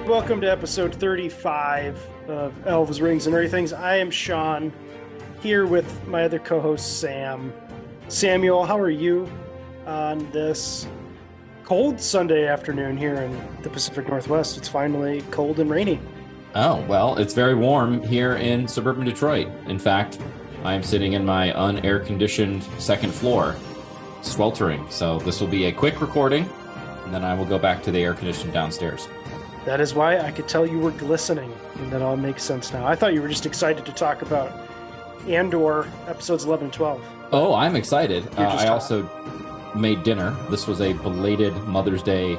Welcome to episode 35 of Elves, Rings, and Everythings. I am Sean, here with my other co-host, Sam. Samuel, how are you on this cold Sunday afternoon here in the Pacific Northwest? It's finally cold and rainy. Oh, well, it's very warm here in suburban Detroit. In fact, I'm sitting in my unair-conditioned second floor, sweltering. So this will be a quick recording, and then I will go back to the air-conditioned downstairs. That is why I could tell you were glistening, and that all makes sense now. I thought you were just excited to talk about Andor episodes 11 and 12. Oh, I'm excited. I also made dinner. This was a belated Mother's Day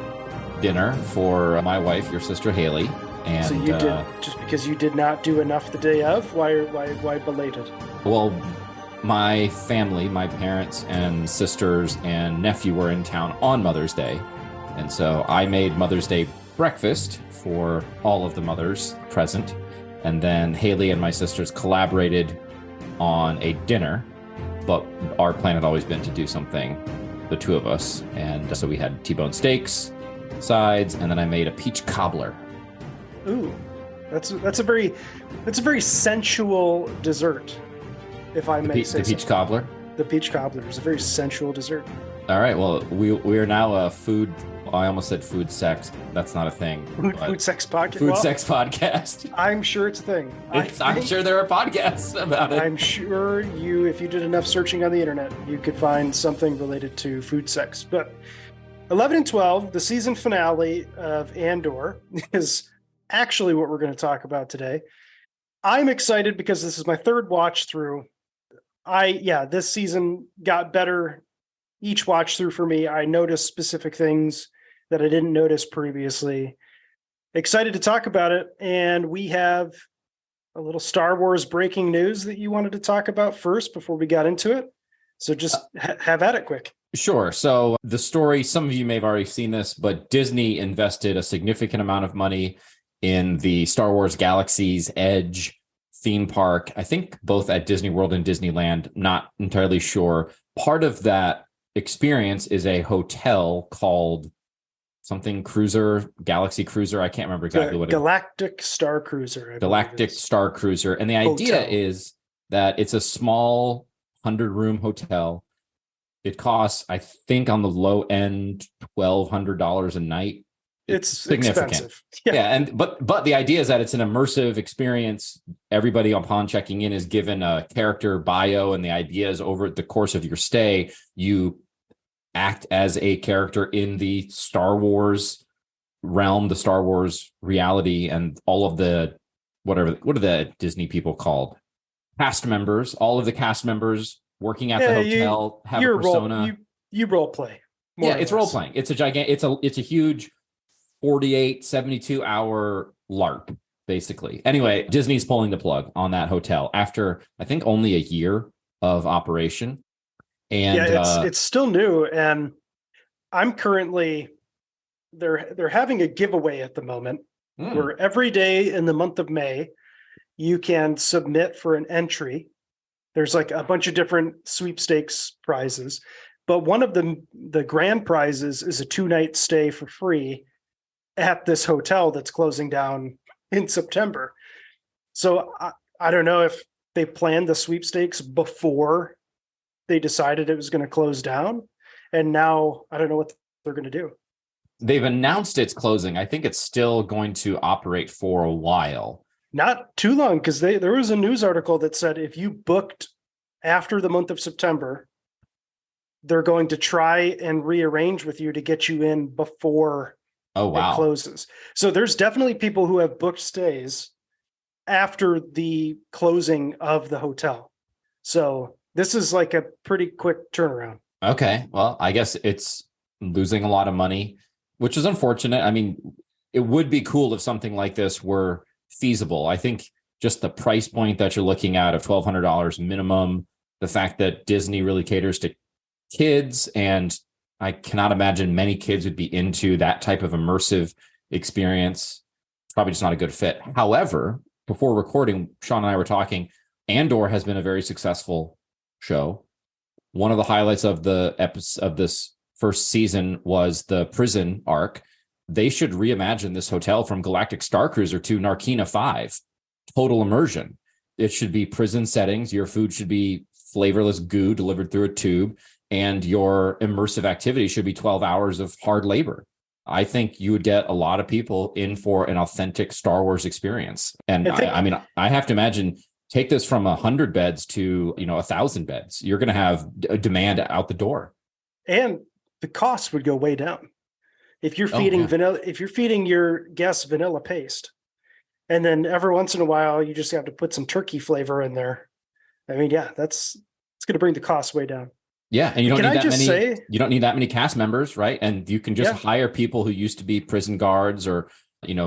dinner for my wife, your sister Haley. And so you did, just because you did not do enough the day of? Why belated? Well, my family, my parents and sisters and nephew were in town on Mother's Day. And so I made Mother's Day breakfast for all of the mothers present, and then Haley and my sisters collaborated on a dinner, but our plan had always been to do something, the two of us, and so we had T-bone steaks, sides, and then I made a peach cobbler. Ooh, that's a very sensual dessert, if I may say. The peach cobbler. The peach cobbler is a very sensual dessert. All right, well, we are now a food. I almost said food sex. That's not a thing. Food sex podcast. Sex podcast. I'm sure it's a thing. I'm sure there are podcasts about it. I'm sure if you did enough searching on the internet, you could find something related to food sex. But 11 and 12, the season finale of Andor, is actually what we're going to talk about today. I'm excited because this is my third watch through. This season got better each watch through for me. I noticed specific things that I didn't notice previously. Excited to talk about it. And we have a little Star Wars breaking news that you wanted to talk about first before we got into it. So just have at it quick. Sure. So the story, some of you may have already seen this, but Disney invested a significant amount of money in the Star Wars Galaxy's Edge theme park. I think both at Disney World and Disneyland, not entirely sure. Part of that experience is a hotel called something Cruiser, Galaxy Cruiser. I can't remember exactly what it is. Galactic Star Cruiser. Galactic Star Cruiser. And the idea is that it's a small 100-room hotel. It costs, I think, on the low end, $1,200 a night. It's significant. Expensive. Yeah, but the idea is that it's an immersive experience. Everybody upon checking in is given a character bio, and the idea is over the course of your stay, you act as a character in the Star Wars realm, the Star Wars reality, and all of the what are the Disney people called? Cast members. All of the cast members working at the hotel have a persona. You role play. Yeah, it's role playing. It's a huge 48, 72 hour LARP, basically. Anyway, Disney's pulling the plug on that hotel after, I think, only a year of operation. And it's still new. And I'm currently, they're having a giveaway at the moment where every day in the month of May, you can submit for an entry. There's like a bunch of different sweepstakes prizes, but one of the grand prizes is a 2-night stay for free at this hotel that's closing down in September. So I don't know if they planned the sweepstakes before they decided it was going to close down. And now I don't know what they're going to do. They've announced it's closing. I think it's still going to operate for a while. Not too long, because there was a news article that said if you booked after the month of September, they're going to try and rearrange with you to get you in before it closes. So there's definitely people who have booked stays after the closing of the hotel. So this is like a pretty quick turnaround. Okay. Well, I guess it's losing a lot of money, which is unfortunate. I mean, it would be cool if something like this were feasible. I think just the price point that you're looking at of $1,200 minimum, the fact that Disney really caters to kids and I cannot imagine many kids would be into that type of immersive experience. It's probably just not a good fit. However, before recording, Sean and I were talking, Andor has been a very successful show. One of the highlights of the episode of this first season was the prison arc. They should reimagine this hotel from Galactic Star Cruiser to Narkina 5. Total immersion. It should be prison settings. Your food should be flavorless goo delivered through a tube, and your immersive activity should be 12 hours of hard labor. I think you would get a lot of people in for an authentic Star Wars experience. And I mean, I have to imagine, take this from 100 beds to 1,000 beds. You're going to have a demand out the door, and the cost would go way down. If you're feeding if you're feeding your guests vanilla paste, and then every once in a while you just have to put some turkey flavor in there. I mean, yeah, it's going to bring the cost way down. Yeah, and you don't need that many cast members, right? And you can just hire people who used to be prison guards or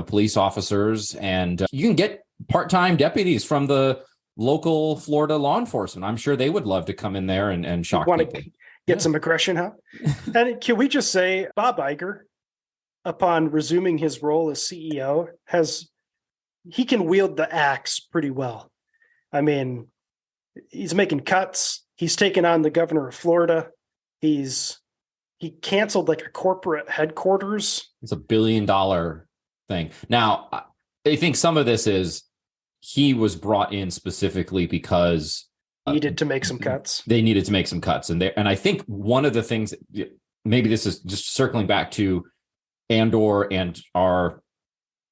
police officers, and you can get part-time deputies from the local Florida law enforcement. I'm sure they would love to come in there and shock people. Get some aggression, huh? And can we just say Bob Iger, upon resuming his role as CEO, he can wield the axe pretty well. I mean, he's making cuts. He's taken on the governor of Florida. He canceled like a corporate headquarters. It's $1 billion thing. Now, I think some of this is he was brought in specifically because needed to make some cuts. They needed to make some cuts. And I think one of the things, maybe this is just circling back to Andor and our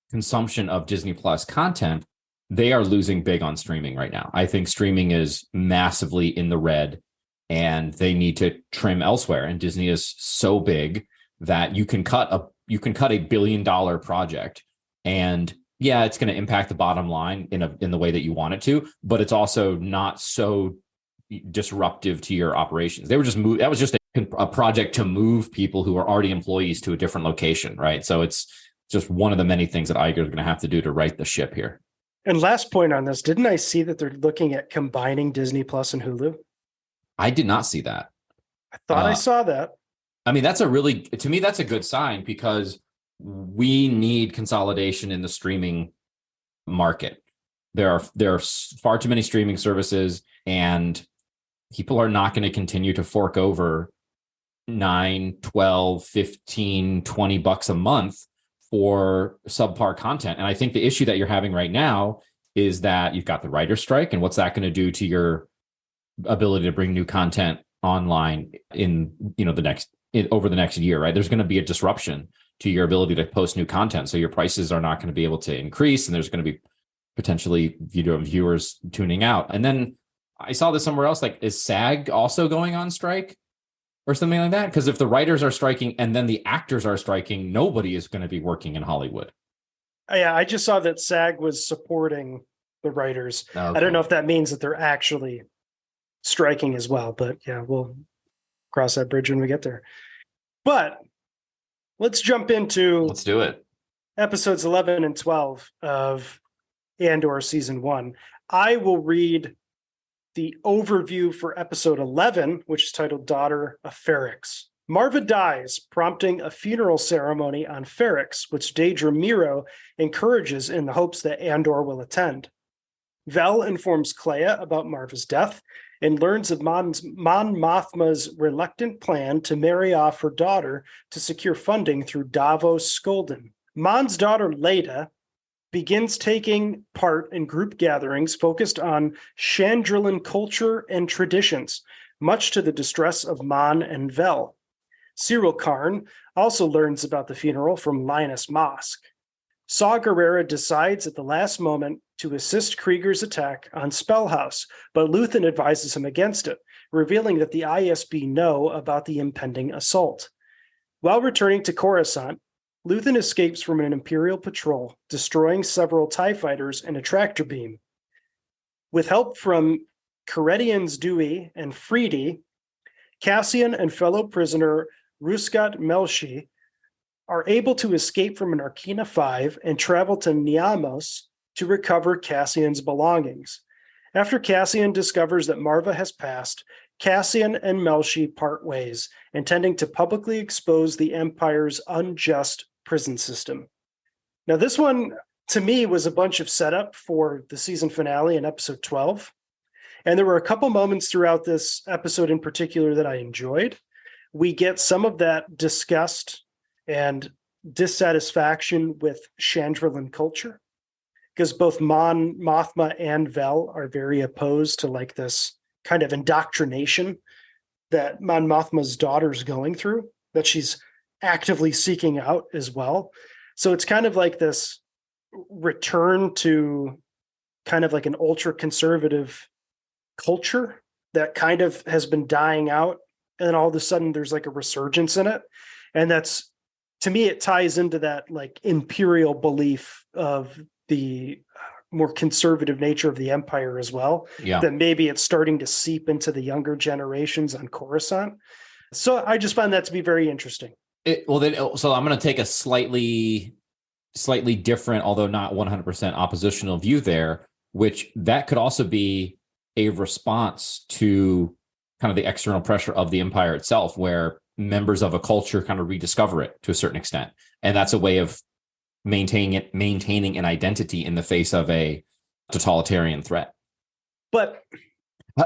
consumption of Disney Plus content, they are losing big on streaming right now. I think streaming is massively in the red, and they need to trim elsewhere. And Disney is so big that you can cut a $1 billion project, and yeah, it's going to impact the bottom line in the way that you want it to, but it's also not so disruptive to your operations. They were just that was just a project to move people who are already employees to a different location, right? So it's just one of the many things that Iger is going to have to do to right the ship here. And last point on this, didn't I see that they're looking at combining Disney Plus and Hulu? I did not see that. I thought I saw that. I mean, to me, that's a good sign, because we need consolidation in the streaming market. There are far too many streaming services, and people are not going to continue to fork over $9, $12, $15, $20 a month for subpar content. And I think the issue that you're having right now is that you've got the writer's strike, and what's that going to do to your ability to bring new content online in over the next year, right? There's going to be a disruption to your ability to post new content. So your prices are not going to be able to increase, and there's going to be potentially viewers tuning out. And then I saw this somewhere else, like, is SAG also going on strike or something like that? Because if the writers are striking and then the actors are striking, nobody is going to be working in Hollywood. Yeah, I just saw that SAG was supporting the writers. Okay. I don't know if that means that they're actually striking as well, but yeah, we'll cross that bridge when we get there. But let's do it. Episodes 11 and 12 of Andor season 1. I will read the overview for episode 11, which is titled Daughter of Ferrix. Marva dies, prompting a funeral ceremony on Ferrix, which Daedra Miro encourages in the hopes that Andor will attend. Vel informs Clea about Marva's death and learns of Mon Mothma's reluctant plan to marry off her daughter to secure funding through Davos Skolden. Mon's daughter, Leda, begins taking part in group gatherings focused on Chandrilan culture and traditions, much to the distress of Mon and Vel. Cyril Karn also learns about the funeral from Linus Mosk. Saw Gerrera decides at the last moment to assist Krieger's attack on Spellhouse, but Luthen advises him against it, revealing that the ISB know about the impending assault. While returning to Coruscant, Luthen escapes from an Imperial patrol, destroying several TIE fighters and a tractor beam. With help from Coredians Dewey and Freedy, Cassian and fellow prisoner Ruskat Melshi are able to escape from Narkina 5 and travel to Niamos to recover Cassian's belongings. After Cassian discovers that Marva has passed, Cassian and Melshi part ways, intending to publicly expose the Empire's unjust prison system. Now, this one, to me, was a bunch of setup for the season finale in episode 12. And there were a couple moments throughout this episode in particular that I enjoyed. We get some of that disgust and dissatisfaction with Chandrilan culture, because both Mon Mothma and Vel are very opposed to like this kind of indoctrination that Mon Mothma's daughter's going through, that she's actively seeking out as well. So it's kind of like this return to kind of like an ultra conservative culture that kind of has been dying out. And then all of a sudden there's like a resurgence in it. And that's, to me, it ties into that like imperial belief of the more conservative nature of the Empire as well. Yeah. That maybe it's starting to seep into the younger generations on Coruscant. So I just find that to be very interesting. So I'm going to take a slightly different, although not 100% oppositional view there, which that could also be a response to kind of the external pressure of the Empire itself, where members of a culture kind of rediscover it to a certain extent. And that's a way of maintaining an identity in the face of a totalitarian threat. But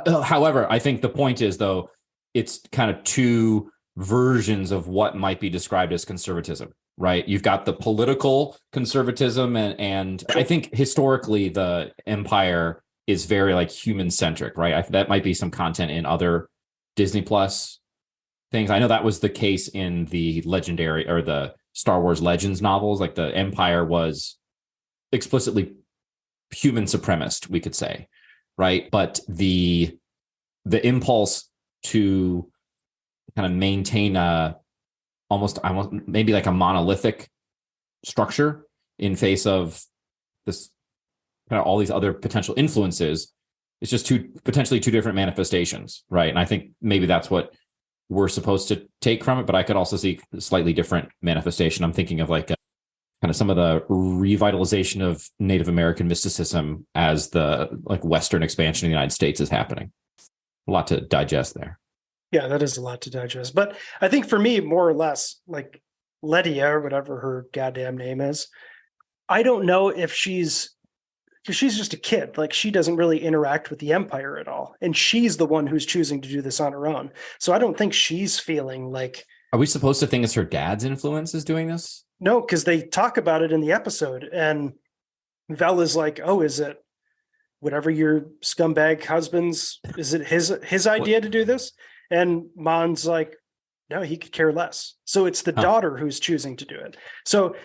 however, I think the point is, though, it's kind of two versions of what might be described as conservatism, right? You've got the political conservatism, and I think historically the Empire is very like human centric, right? That might be some content in other Disney Plus things. I know that was the case in the legendary or the Star Wars Legends novels. Like the Empire was explicitly human supremacist, we could say, right? But the impulse to kind of maintain almost maybe like a monolithic structure in face of this kind of all these other potential influences, it's just potentially two different manifestations, right? And I think maybe that's what we're supposed to take from it, but I could also see a slightly different manifestation. I'm thinking of like kind of some of the revitalization of Native American mysticism as the like Western expansion of the United States is happening. A lot to digest there. yeah, that is a lot to digest. But I think for me, more or less, like Ledia or whatever her goddamn name is, I don't know if because she's just a kid. Like she doesn't really interact with the Empire at all. And she's the one who's choosing to do this on her own. So I don't think she's feeling like. Are we supposed to think it's her dad's influence is doing this? No, because they talk about it in the episode. And Vel is like, oh, is it whatever your scumbag husband's, is it his idea to do this? And Mon's like, no, he could care less. So it's the daughter who's choosing to do it. So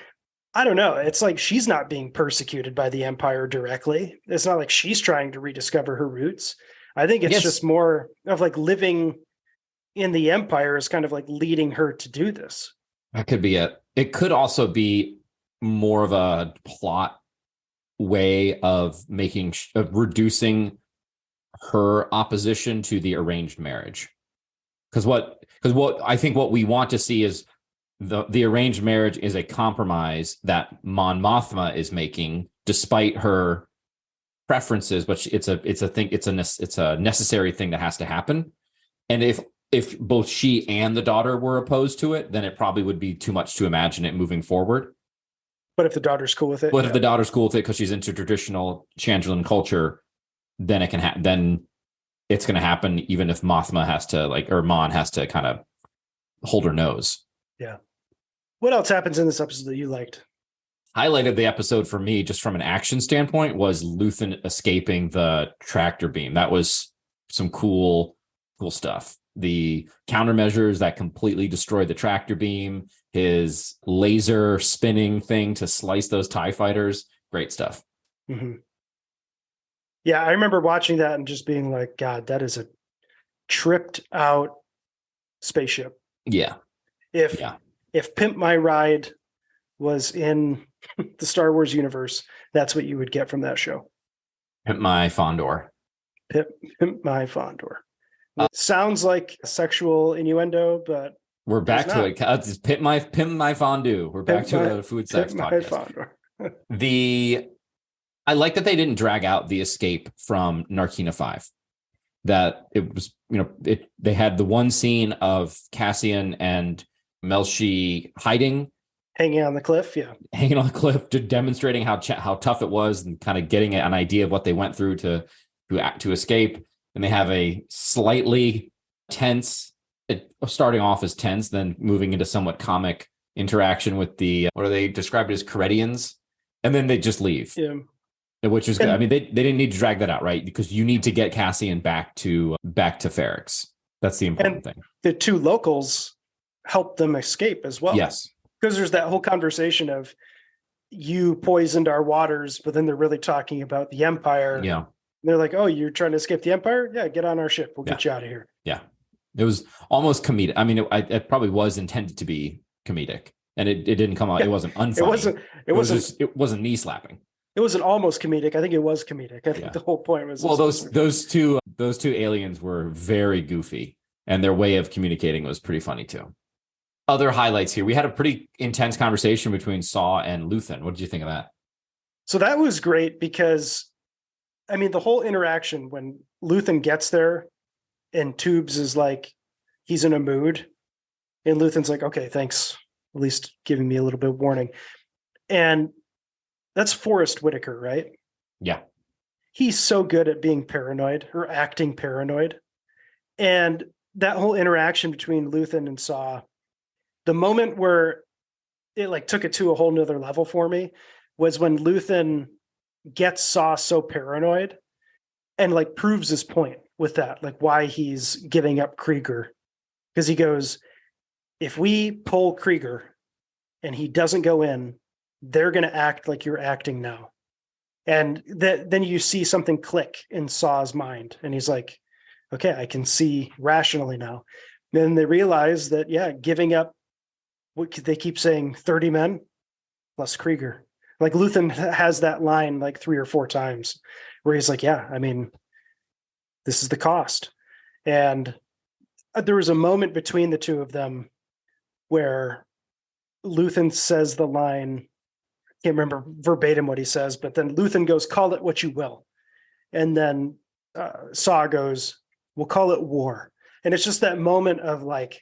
I don't know. It's like she's not being persecuted by the Empire directly. It's not like she's trying to rediscover her roots. I think it's just more of like living in the Empire is kind of like leading her to do this. That could be it. It could also be more of a plot way of reducing her opposition to the arranged marriage. Because what I think what we want to see is the arranged marriage is a compromise that Mon Mothma is making despite her preferences, but it's a necessary thing that has to happen. And if both she and the daughter were opposed to it, then it probably would be too much to imagine it moving forward. But if the daughter's cool with it, if the daughter's cool with it because she's into traditional Chandrilan culture, then it can then it's going to happen even if Mothma has to or Mon has to kind of hold her nose. Yeah. What else happens in this episode that you liked? Highlighted the episode for me, just from an action standpoint, was Luthen escaping the tractor beam. That was some cool stuff. The countermeasures that completely destroyed the tractor beam, his laser spinning thing to slice those TIE fighters. Great stuff. Mm-hmm. Yeah, I remember watching that and just being like, God, that is a tripped out spaceship. Yeah. If Pimp My Ride was in the Star Wars universe, that's what you would get from that show. Pimp My Fondor. Pimp My Fondor. Sounds like a sexual innuendo, but we're back to it. It's Pimp My Fondue. We're back to a food sex podcast. I like that they didn't drag out the escape from Narkina 5. that it was, they had the one scene of Cassian and Melshi hanging on the cliff. Yeah. hanging on the cliff, demonstrating how tough it was and kind of getting an idea of what they went through to escape. And they have a slightly tense, starting off as tense, then moving into somewhat comic interaction with the, what are they described as, Coredians? And then they just leave. Yeah. Which is good. I mean, they didn't need to drag that out, right? Because you need to get Cassian back to Ferrix. That's the important thing. The two locals help them escape as well. Yes. Because there's that whole conversation of, you poisoned our waters, but then they're really talking about the Empire. Yeah. And they're like, oh, you're trying to escape the Empire? Yeah, get on our ship. We'll get you out of here. Yeah. It was almost comedic. I mean, it probably was intended to be comedic, and it didn't come out. Yeah. It wasn't unfunny. It wasn't knee slapping. It wasn't almost comedic. I think it was comedic. I think the whole point was, well, those two aliens were very goofy, and their way of communicating was pretty funny too. Other highlights here. We had a pretty intense conversation between Saw and Luthen. What did you think of that? So that was great because, I mean, the whole interaction when Luthen gets there and Tubes is like, he's in a mood, and Luthen's like, okay, thanks, at least giving me a little bit of warning. And that's Forrest Whitaker, right? Yeah. He's so good at being paranoid or acting paranoid. And that whole interaction between Luthen and Saw, the moment where it like took it to a whole nother level for me was when Luthen gets Saw so paranoid and like proves his point with that, like why he's giving up Krieger. Because he goes, if we pull Krieger and he doesn't go in, they're going to act like you're acting now. And then you see something click in Saw's mind. And he's like, okay, I can see rationally now. Then they realize that, yeah, giving up, what they keep saying, 30 men plus Krieger. Like Luthen has that line like 3 or 4 times where he's like, yeah, I mean, this is the cost. And there was a moment between the two of them where Luthen says the line, can't remember verbatim what he says, but then Luthen goes, call it what you will. And then Saw goes, we'll call it war. And it's just that moment of like,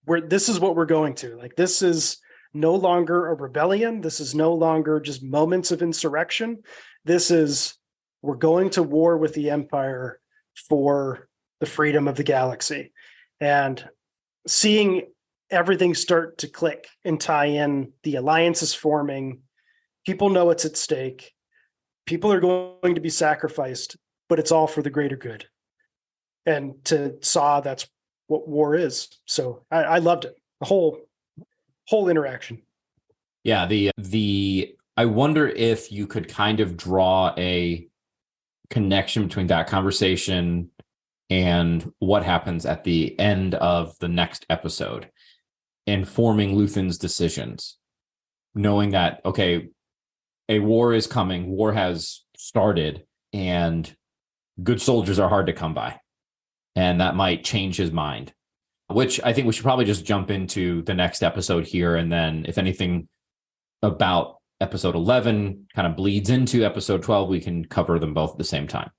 where this is what we're going to. Like, this is no longer a rebellion. This is no longer just moments of insurrection. This is, we're going to war with the Empire for the freedom of the galaxy. And seeing everything start to click and tie in, the alliance is forming, people know it's at stake, people are going to be sacrificed, but it's all for the greater good. And to Saw, that's what war is. So I loved it. The whole interaction. Yeah. I wonder if you could kind of draw a connection between that conversation and what happens at the end of the next episode, informing Luthen's decisions, knowing that, okay, a war is coming, war has started, and good soldiers are hard to come by. And that might change his mind, which I think we should probably just jump into the next episode here. And then if anything about episode 11 kind of bleeds into episode 12, we can cover them both at the same time.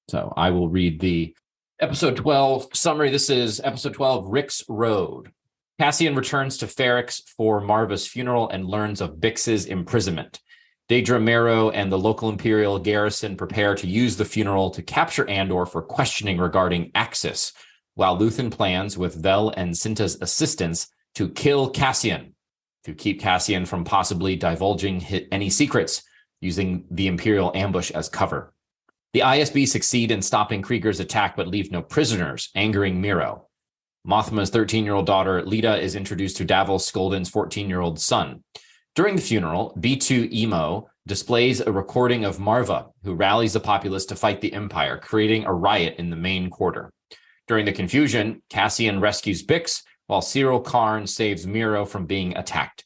So I will read the episode 12 summary. This is episode 12, Rick's Road. Cassian returns to Ferrix for Marva's funeral and learns of Bix's imprisonment. Daedra Mero and the local Imperial garrison prepare to use the funeral to capture Andor for questioning regarding Axis, while Luthen plans, with Vel and Cinta's assistance, to kill Cassian, to keep Cassian from possibly divulging any secrets, using the Imperial ambush as cover. The ISB succeed in stopping Krieger's attack but leave no prisoners, angering Mero. Mothma's 13-year-old daughter, Lita, is introduced to Davos Skolden's 14-year-old son. During the funeral, B2 Emo displays a recording of Marva, who rallies the populace to fight the Empire, creating a riot in the main quarter. During the confusion, Cassian rescues Bix, while Cyril Karn saves Miro from being attacked.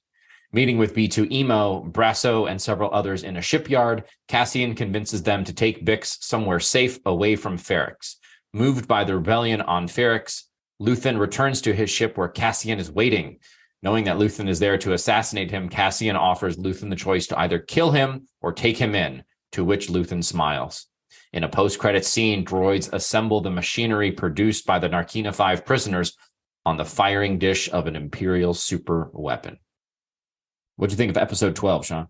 Meeting with B2 Emo, Brasso, and several others in a shipyard, Cassian convinces them to take Bix somewhere safe away from Ferrix. Moved by the rebellion on Ferrix, Luthen returns to his ship where Cassian is waiting. Knowing that Luthen is there to assassinate him, Cassian offers Luthen the choice to either kill him or take him in, to which Luthen smiles. In a post-credit scene, droids assemble the machinery produced by the Narkina 5 prisoners on the firing dish of an Imperial super weapon. What do you think of episode 12, Sean?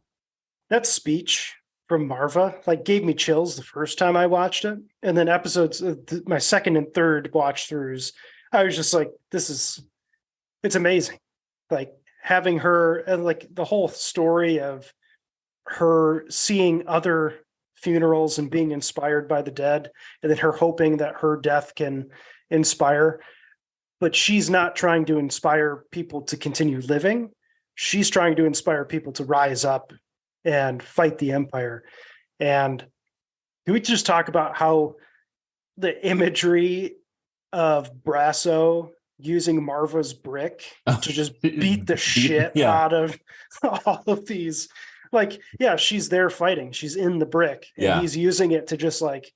That speech from Marva like gave me chills the first time I watched it. And then episodes, my second and third watch throughs, I was just like, it's amazing. Like having her and like the whole story of her seeing other funerals and being inspired by the dead, and then her hoping that her death can inspire. But she's not trying to inspire people to continue living. She's trying to inspire people to rise up and fight the Empire. And can we just talk about how the imagery of Brasso using Marva's brick to just beat the shit out of all of these? Like, yeah, she's there fighting. She's in the brick. And he's using it to just like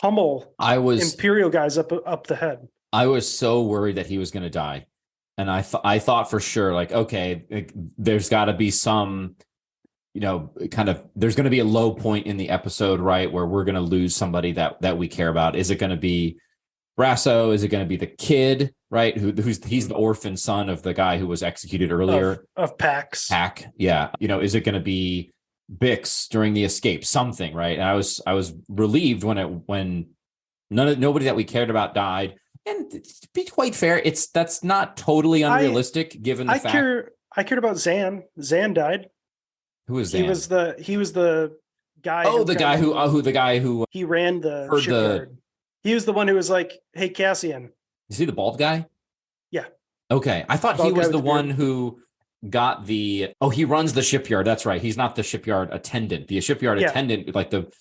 pummel Imperial guys up the head. I was so worried that he was going to die. And I thought for sure, like, okay, there's got to be some, there's going to be a low point in the episode, right, where we're going to lose somebody that we care about. Is it going to be Brasso? Is it going to be the kid, right? He's the orphan son of the guy who was executed earlier of Pax. Yeah. Is it going to be Bix during the escape? Something, right? And I was relieved when nobody that we cared about died. And to be quite fair, that's not totally unrealistic given the fact. I cared about Zan. Zan died. Who was Zan? He was the guy. Oh, the guy who he ran the shipyard. He was the one who was like, "Hey, Cassian." Is he the bald guy? Yeah. Okay, I thought he was the one who got the. Oh, he runs the shipyard. That's right. He's not the shipyard attendant. The shipyard attendant, like the.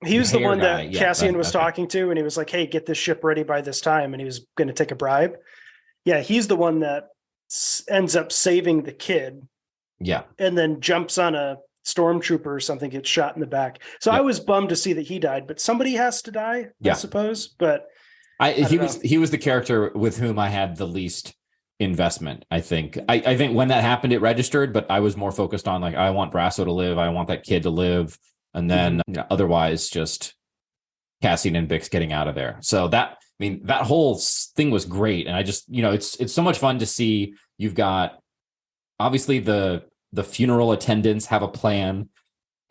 He was the one that Cassian was talking to, and he was like, "Hey, get this ship ready by this time," and he was going to take a bribe. Yeah, he's the one that ends up saving the kid. Yeah, and then jumps on a stormtrooper or something, gets shot in the back. So I was bummed to see that he died, but somebody has to die, I suppose. But he was the character with whom I had the least investment. I think when that happened, it registered, but I was more focused on like, I want Brasso to live, I want that kid to live. And then otherwise just Cassian and Bix getting out of there. So that whole thing was great. And I just, it's so much fun to see. You've got obviously the funeral attendants have a plan.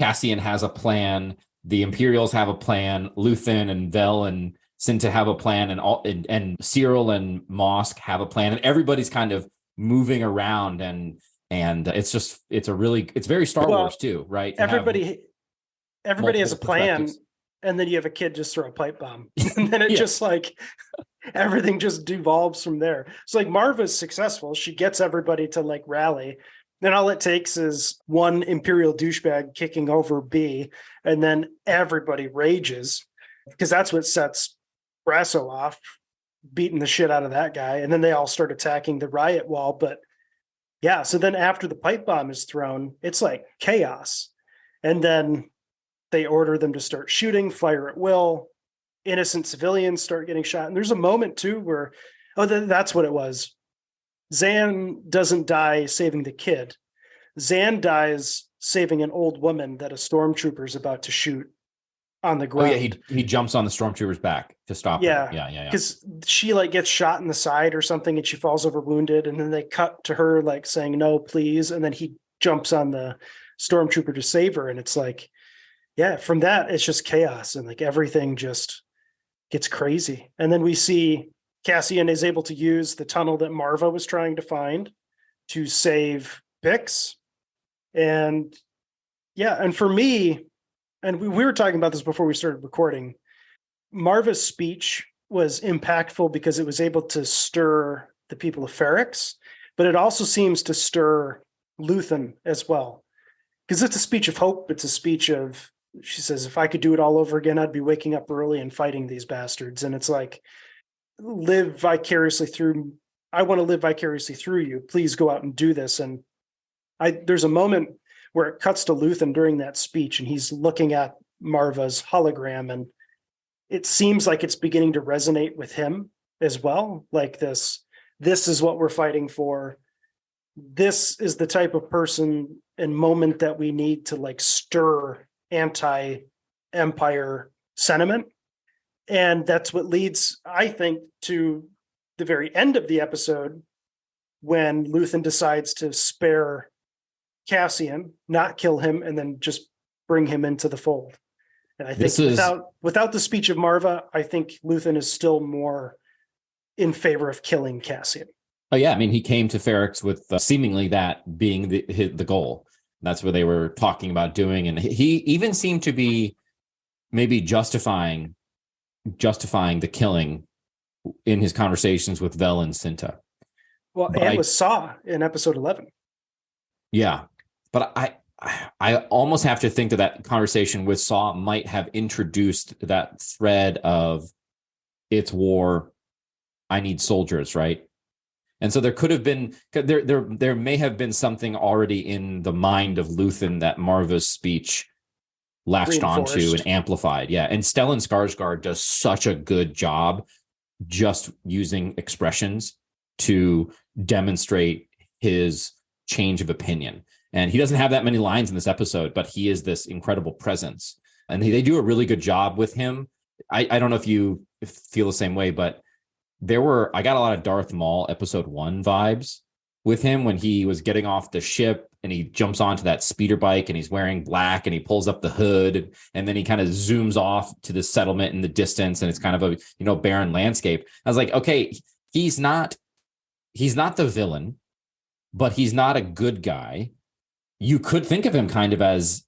Cassian has a plan. The Imperials have a plan. Luthen and Vel and Cinta have a plan, and Cyril and Mosk have a plan. And everybody's kind of moving around and it's very Star Wars too, right? Everybody has a plan, and then you have a kid just throw a pipe bomb, and then it just like everything just devolves from there. So like Marva's successful; she gets everybody to like rally. Then all it takes is one Imperial douchebag kicking over B, and then everybody rages because that's what sets Brasso off, beating the shit out of that guy, and then they all start attacking the riot wall. But yeah, so then after the pipe bomb is thrown, it's like chaos, and then they order them to start shooting, fire at will. Innocent civilians start getting shot. And there's a moment too where, that's what it was. Zan doesn't die saving the kid. Zan dies saving an old woman that a stormtrooper is about to shoot on the ground. Oh yeah, he jumps on the stormtrooper's back to stop her. Yeah. Because she like gets shot in the side or something, and she falls over wounded, and then they cut to her like saying no, please, and then he jumps on the stormtrooper to save her, and it's like, yeah, from that it's just chaos, and like everything just gets crazy. And then we see Cassian is able to use the tunnel that Marva was trying to find to save Bix. And yeah, and for me, and we were talking about this before we started recording, Marva's speech was impactful because it was able to stir the people of Ferrix, but it also seems to stir Luthen as well. Because it's a speech of hope. It's a speech of, she says, if I could do it all over again, I'd be waking up early and fighting these bastards. And it's like, I want to live vicariously through you. Please go out and do this. And there's a moment where it cuts to Luthen during that speech, and he's looking at Marva's hologram, and it seems like it's beginning to resonate with him as well. Like this is what we're fighting for. This is the type of person and moment that we need to like stir anti-Empire sentiment. And that's what leads, I think, to the very end of the episode when Luthen decides to spare Cassian, not kill him, and then just bring him into the fold. And I think without the speech of Marva, I think Luthen is still more in favor of killing Cassian. Oh yeah, I mean, he came to Ferrix with seemingly that being the goal. That's what they were talking about doing, and he even seemed to be maybe justifying the killing in his conversations with Vel and Cinta. Well, and with Saw in episode 11. Yeah, but I almost have to think that conversation with Saw might have introduced that thread of it's war, I need soldiers, right? And so there could have been there may have been something already in the mind of Luthen that Marva's speech latched onto and amplified. Yeah. And Stellan Skarsgård does such a good job just using expressions to demonstrate his change of opinion. And he doesn't have that many lines in this episode, but he is this incredible presence. And they do a really good job with him. I don't know if you feel the same way, but I got a lot of Darth Maul episode 1 vibes with him when he was getting off the ship and he jumps onto that speeder bike and he's wearing black and he pulls up the hood and then he kind of zooms off to the settlement in the distance and it's kind of a barren landscape. I was like, okay, he's not the villain, but he's not a good guy. You could think of him kind of as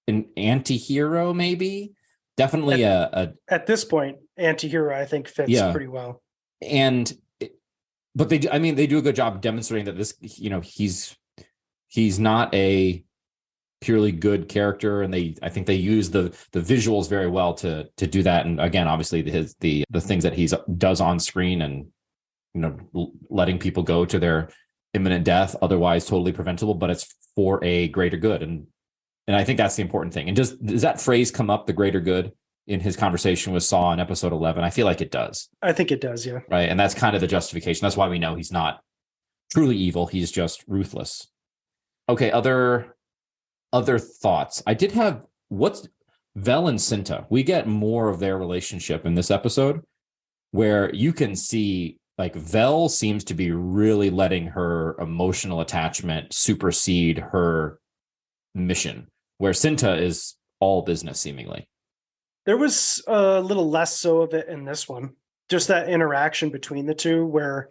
an anti-hero, maybe. Definitely at this point, anti-hero I think fits pretty well. But they do a good job demonstrating that this, he's not a purely good character, and I think they use the visuals very well to do that. And again, obviously the things that he does on screen and letting people go to their imminent death, otherwise totally preventable, but it's for a greater good, and I think that's the important thing. And does that phrase come up, the greater good, in his conversation with Saw in episode 11? I feel like it does. I think it does, yeah. Right. And that's kind of the justification. That's why we know he's not truly evil. He's just ruthless. Okay. Other thoughts. I did have what's Vel and Cinta. We get more of their relationship in this episode where you can see like Vel seems to be really letting her emotional attachment supersede her mission, where Cinta is all business seemingly. There was a little less so of it in this one. Just that interaction between the two where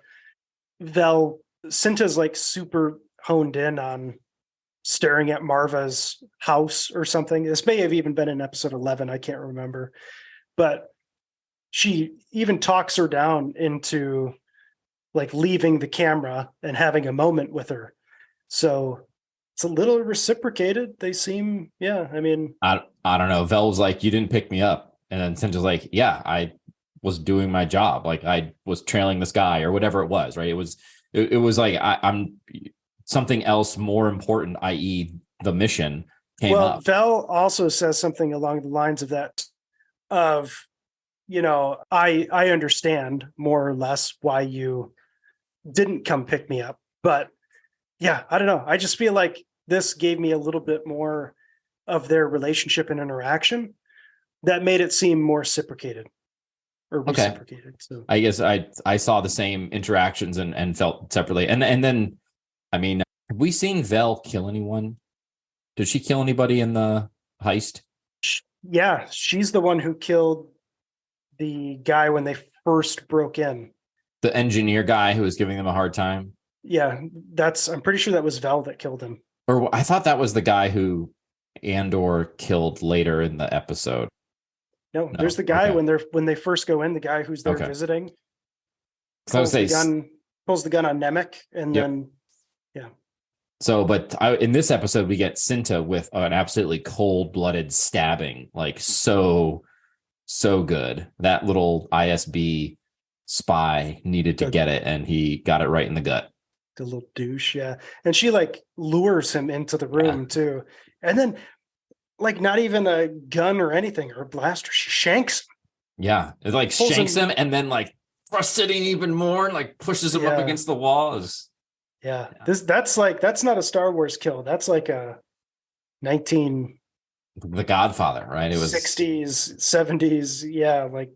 Cinta's like super honed in on staring at Marva's house or something. This may have even been in episode 11. I can't remember. But she even talks her down into like leaving the camera and having a moment with her. So it's a little reciprocated. They seem, I mean, I don't know. Vel was like, you didn't pick me up. And then Cinta's like, yeah, I was doing my job. Like I was trailing this guy or whatever it was. Right. It was like, I'm something else more important, i.e. the mission came up. Vel also says something along the lines of that of, I understand more or less why you didn't come pick me up, but yeah, I don't know. I just feel like this gave me a little bit more of their relationship and interaction that made it seem more reciprocated. So I guess I saw the same interactions and felt separately. And then, I mean, have we seen Vel kill anyone? Did she kill anybody in the heist? Yeah, she's the one who killed the guy when they first broke in. The engineer guy who was giving them a hard time. Yeah, I'm pretty sure that was Vel that killed him. Or I thought that was the guy who Andor killed later in the episode. No, there's the guy when they first go in, the guy who's there visiting. Pulls the gun on Nemec, and then So, but in this episode, we get Cinta with an absolutely cold-blooded stabbing, like so good. That little ISB spy needed to get it, and he got it right in the gut. The little douche, yeah. And she like lures him into the room too. And then like not even a gun or anything or a blaster, she shanks him. Yeah. It like shanks him and then like thrusts it in even more and like pushes him up against the walls. Yeah. That's not a Star Wars kill. That's like a 1990s The Godfather, right? It was 60s, 70s. Yeah, like,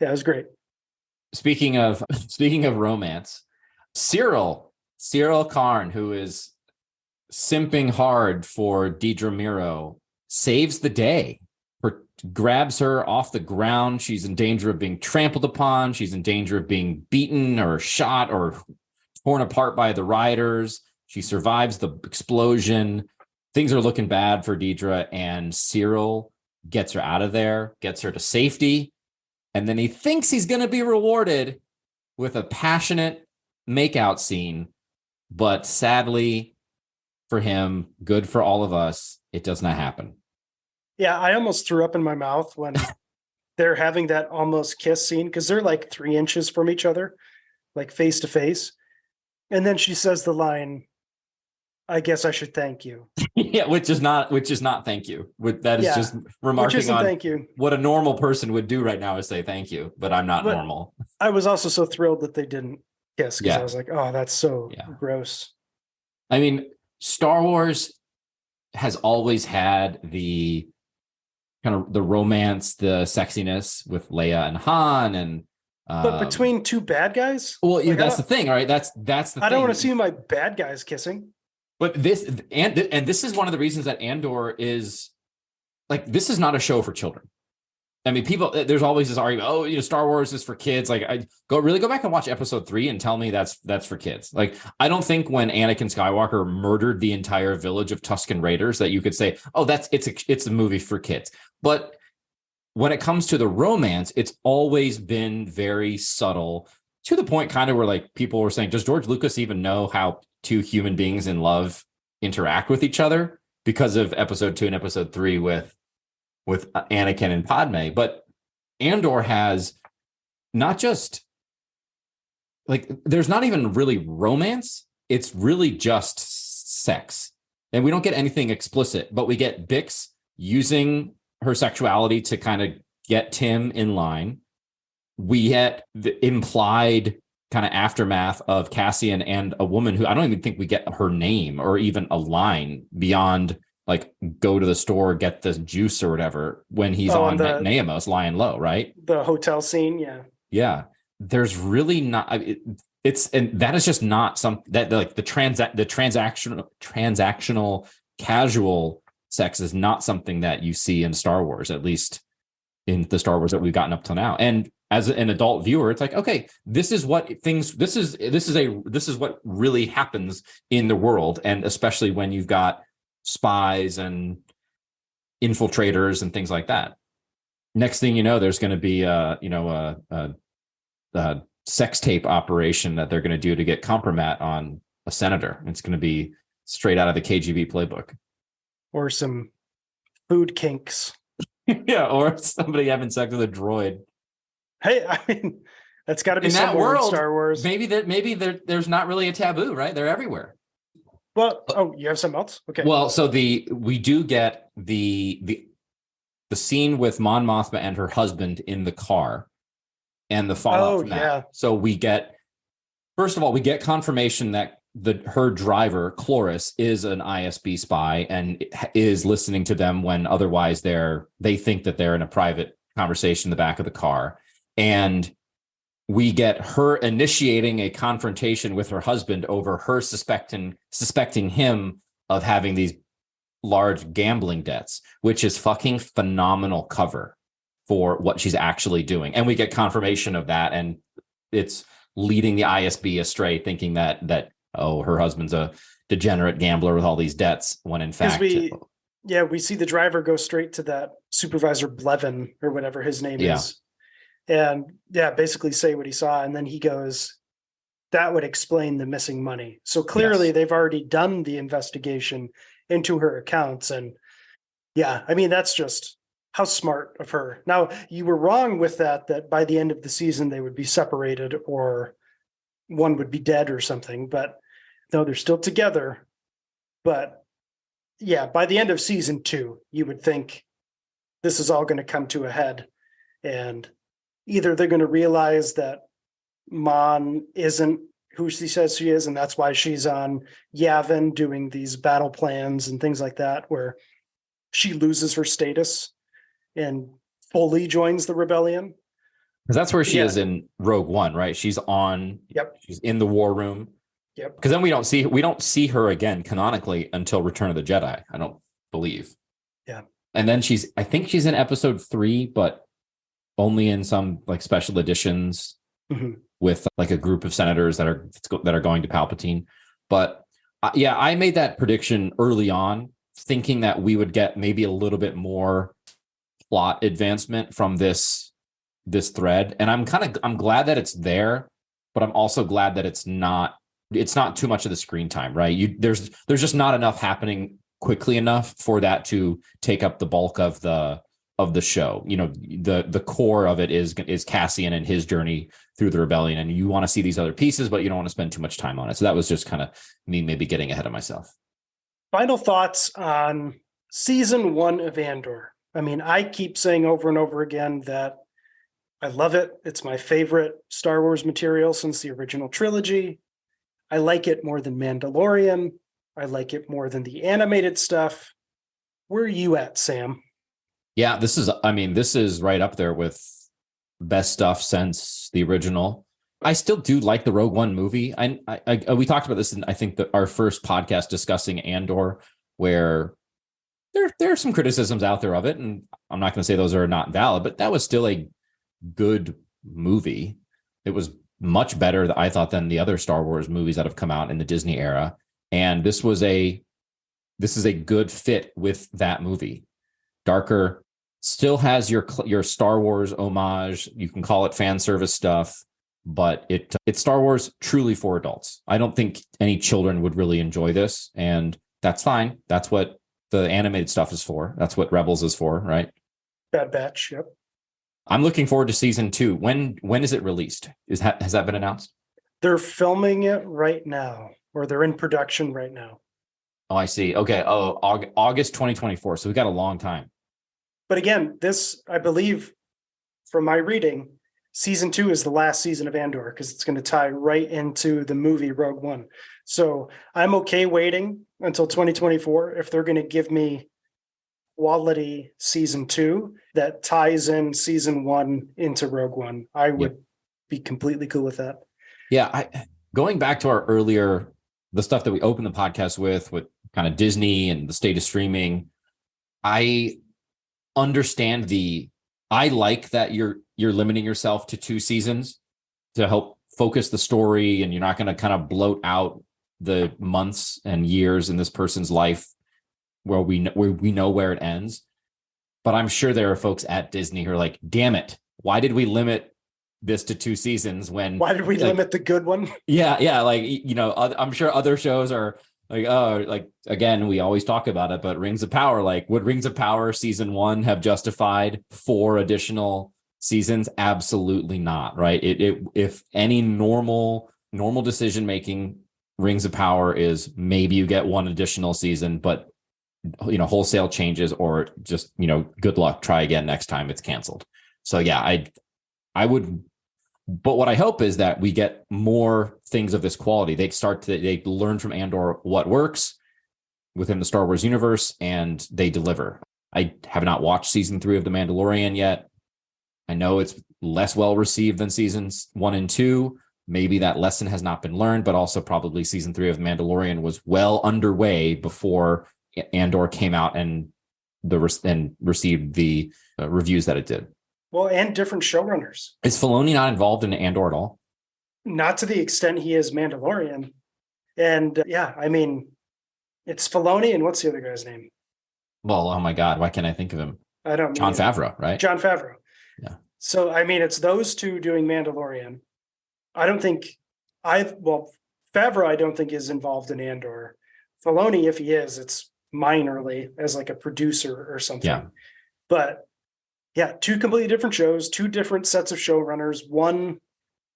yeah, it was great. speaking of romance, Cyril Karn, who is simping hard for Deidre Miro, saves the day. Grabs her off the ground. She's in danger of being trampled upon. She's in danger of being beaten or shot or torn apart by the rioters. She survives the explosion. Things are looking bad for Deidre, and Cyril gets her out of there, gets her to safety, and then he thinks he's going to be rewarded with a passionate makeout scene. But sadly for him, good for all of us, it does not happen. Yeah, I almost threw up in my mouth when they're having that almost kiss scene because they're like 3 inches from each other, like face to face. And then she says the line, "I guess I should thank you." Yeah, which is not thank you. That is just remarking on thank you. What a normal person would do right now is say thank you, but I'm not normal. I was also so thrilled that they didn't kiss because I was like, oh, that's so gross. I mean, Star Wars has always had the kind of the romance, the sexiness with Leia and Han, and but between two bad guys. Well, like, that's the thing, right? That's the thing. I don't want to see my bad guys kissing. But this is one of the reasons that Andor is like, this is not a show for children. I mean, there's always this argument, oh, Star Wars is for kids. Like, I go back and watch episode 3 and tell me that's for kids. Like, I don't think when Anakin Skywalker murdered the entire village of Tusken Raiders that you could say, oh, it's a movie for kids. But when it comes to the romance, it's always been very subtle, to the point kind of where like people were saying, does George Lucas even know how two human beings in love interact with each other? Because of episode 2 and episode 3 with Anakin and Padme. But Andor has not just like, there's not even really romance. It's really just sex. And we don't get anything explicit, but we get Bix using her sexuality to kind of get Tim in line. We get the implied kind of aftermath of Cassian and a woman who I don't even think we get her name or even a line beyond like, go to the store, get the juice or whatever, when he's on Naamos lying low, right? The hotel scene. Yeah. Yeah. There's really not, and that is just not that like the transactional casual sex is not something that you see in Star Wars, at least in the Star Wars that we've gotten up till now. And as an adult viewer, it's like, okay, this is what really happens in the world. And especially when you've got spies and infiltrators and things like that. Next thing you know, there's going to be a sex tape operation that they're going to do to get compromat on a senator. It's going to be straight out of the KGB playbook, or some food kinks. Yeah, or somebody having sex with a droid. Hey, I mean, that's got to be in that world. In Star Wars, maybe there's not really a taboo, right? They're everywhere. Well, you have something else? Okay. Well, so we do get the scene with Mon Mothma and her husband in the car, and the fallout from that. Yeah. So we get, first of all, confirmation that her driver Cloris is an ISB spy and is listening to them when otherwise they think that they're in a private conversation in the back of the car, and we get her initiating a confrontation with her husband over her suspecting him of having these large gambling debts, which is fucking phenomenal cover for what she's actually doing. And we get confirmation of that, and it's leading the ISB astray, thinking that her husband's a degenerate gambler with all these debts, when in fact we see the driver go straight to that supervisor Blevin or whatever his name is. And basically say what he saw. And then he goes, that would explain the missing money. So clearly they've already done the investigation into her accounts. And I mean, that's just how smart of her. Now, you were wrong with that by the end of the season, they would be separated or one would be dead or something. But no, they're still together. But by the end of season 2, you would think this is all going to come to a head. And either they're going to realize that Mon isn't who she says she is, and that's why she's on Yavin doing these battle plans and things like that, where she loses her status and fully joins the rebellion. Because that's where she Yeah. is in Rogue One, right? She's Yep. She's in the war room. Yep. Because then we don't see her again canonically until Return of the Jedi, I don't believe. Yeah. And then I think she's in episode 3, but only in some like special editions with like a group of senators that are going to Palpatine. But yeah, I made that prediction early on, thinking that we would get maybe a little bit more plot advancement from this thread. And I'm glad that it's there, but I'm also glad that it's not too much of the screen time, right? There's just not enough happening quickly enough for that to take up the bulk of the show. You know, the core of it is Cassian and his journey through the rebellion, and you want to see these other pieces, but you don't want to spend too much time on it. So that was just kind of me maybe getting ahead of myself. Final thoughts on season 1 of Andor. I mean, I keep saying over and over again that I love it. It's my favorite Star Wars material since the original trilogy. I like it more than Mandalorian. I like it more than the animated stuff. Where are you at, Sam? Yeah, this is right up there with best stuff since the original. I still do like the Rogue One movie. We talked about this in, I think, our first podcast discussing Andor, where there are some criticisms out there of it, and I'm not going to say those are not valid, but that was still a good movie. It was much better, I thought, than the other Star Wars movies that have come out in the Disney era, and this is a good fit with that movie. Darker, still has your Star Wars homage. You can call it fan service stuff, but it's Star Wars truly for adults. I don't think any children would really enjoy this, and that's fine. That's what the animated stuff is for. That's what Rebels is for, right? Bad Batch, yep. I'm looking forward to season 2. When is it released? Has that been announced? They're filming it right now, or they're in production right now. Oh, I see. Okay. Oh, August 2024. So we got a long time. But again, this, I believe, from my reading, season 2 is the last season of Andor because it's going to tie right into the movie Rogue One. So I'm okay waiting until 2024 if they're going to give me quality season 2 that ties in season 1 into Rogue One. I would be completely cool with that. Yeah. Going back to our earlier, the stuff that we opened the podcast with kind of Disney and the state of streaming, I understand I like that you're limiting yourself to 2 seasons to help focus the story, and you're not going to kind of bloat out the months and years in this person's life where we know where it ends. But I'm sure there are folks at Disney who are like, damn it, why did we limit this to 2 seasons why did we limit the good one? Yeah. Like, you know, I'm sure other shows are like, oh, like, again, we always talk about it, but Rings of Power, like, would Rings of Power season 1 have justified 4 additional seasons? Absolutely not. Right. If any normal decision making, Rings of Power is maybe you get 1 additional season, but, you know, wholesale changes, or just, you know, good luck, try again next time, it's canceled. So yeah, I would, but what I hope is that we get more things of this quality. They learn from Andor what works within the Star Wars universe, and they deliver. I have not watched season 3 of The Mandalorian yet. I know it's less well received than seasons 1 and 2. Maybe that lesson has not been learned, but also probably season 3 of The Mandalorian was well underway before Andor came out and received the reviews that it did. Well, and different showrunners. Is Filoni not involved in Andor at all? Not to the extent he is Mandalorian. And yeah, I mean, it's Filoni, and what's the other guy's name? Well, oh my God, why can't I think of him? I don't know. Jon Favreau, right? Jon Favreau. Yeah. So, I mean, it's those 2 doing Mandalorian. I don't think Favreau, I don't think is involved in Andor. Filoni, if he is, it's minorly as like a producer or something. Yeah. But yeah, 2 completely different shows, 2 different sets of showrunners. One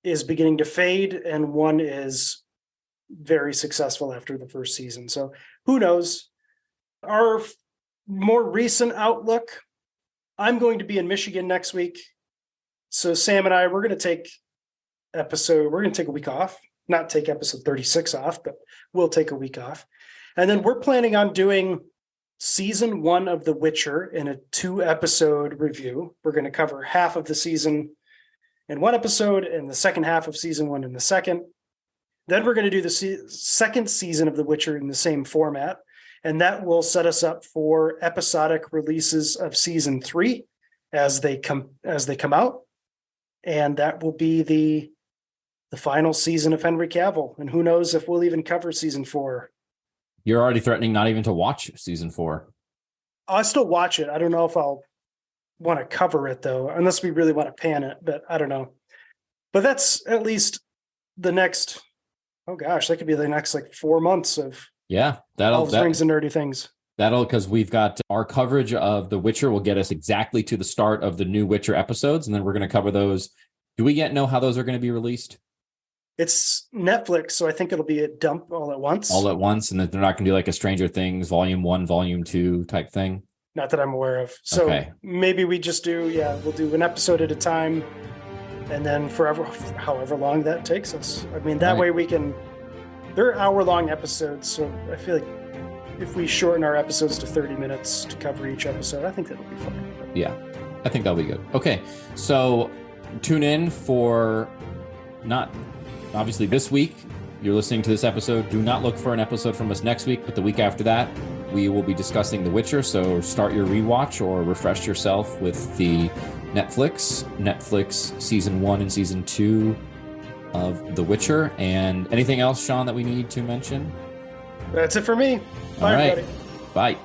is beginning to fade, and one is very successful after the first season. So who knows? Our more recent outlook, I'm going to be in Michigan next week. So Sam and I, we're going to take a week off, not take episode 36 off, but we'll take a week off. And then we're planning on doing season 1 of The Witcher in a 2-episode review. We're going to cover half of the season in 1 episode and the second half of season 1 in the second. Then we're going to do the second season of The Witcher in the same format, and that will set us up for episodic releases of season 3 as they come out, and that will be the final season of Henry Cavill. And who knows if we'll even cover season 4. You're already threatening not even to watch season 4. I'll still watch it. I don't know if I'll want to cover it though, unless we really want to pan it, but I don't know. But that's at least the next, oh gosh, that could be the next like 4 months of all rings and nerdy things. That'll, because we've got our coverage of The Witcher will get us exactly to the start of the new Witcher episodes, and then we're going to cover those. Do we yet know how those are going to be released? It's Netflix, so I think it'll be a dump all at once. All at once, and that they're not going to do like a Stranger Things Volume 1, Volume 2 type thing? Not that I'm aware of. So maybe we just we'll do an episode at a time, and then however long that takes us. I mean, that way we can, they're hour-long episodes, so I feel like if we shorten our episodes to 30 minutes to cover each episode, I think that'll be fine. Yeah, I think that'll be good. Okay, so tune in for not... Obviously, this week, you're listening to this episode. Do not look for an episode from us next week, but the week after that, we will be discussing The Witcher. So start your rewatch or refresh yourself with the Netflix season 1 and season 2 of The Witcher. And anything else, Sean, that we need to mention? That's it for me. Bye, all right. everybody. Bye.